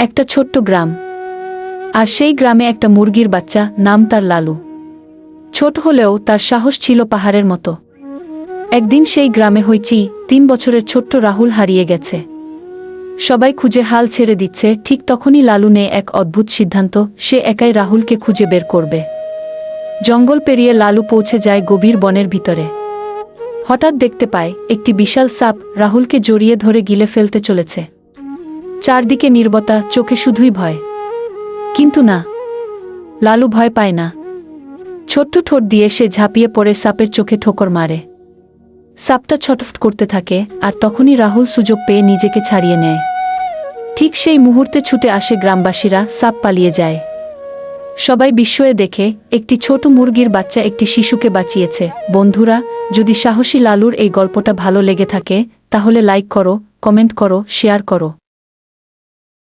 একটা ছোট্ট গ্রাম, আর সেই গ্রামে একটা মুরগির বাচ্চা, নাম তার লালু। ছোট হলেও তার সাহস ছিল পাহাড়ের মতো। একদিন সেই গ্রামে হইচি, 3 বছরের ছোট্ট রাহুল হারিয়ে গেছে। সবাই খুঁজে হাল ছেড়ে দিচ্ছে, ঠিক তখনই লালু নেয় এক অদ্ভুত সিদ্ধান্ত, সে একাই রাহুলকে খুঁজে বের করবে। জঙ্গল পেরিয়ে লালু পৌঁছে যায় গভীর বনের ভিতরে। হঠাৎ দেখতে পায় একটি বিশাল সাপ রাহুলকে জড়িয়ে ধরে গিলে ফেলতে চলেছে। চারদিকে নীরবতা, চোখে শুধুই ভয়। কিন্তু না, লালু ভয় পায় না। ছোট্ট ঠোঁট দিয়ে সে ঝাঁপিয়ে পড়ে সাপের চোখে ঠোকর মারে। সাপটা ছটফট করতে থাকে, আর তখনই রাহুল সুযোগ পেয়ে নিজেকে ছাড়িয়ে নেয়। ঠিক সেই মুহূর্তে ছুটে আসে গ্রামবাসীরা, সাপ পালিয়ে যায়। সবাই বিস্ময়ে দেখে একটি ছোট মুরগির বাচ্চা একটি শিশুকে বাঁচিয়েছে। বন্ধুরা, যদি সাহসী লালুর এই গল্পটা ভালো লেগে থাকে তাহলে লাইক করো, কমেন্ট করো, শেয়ার করো।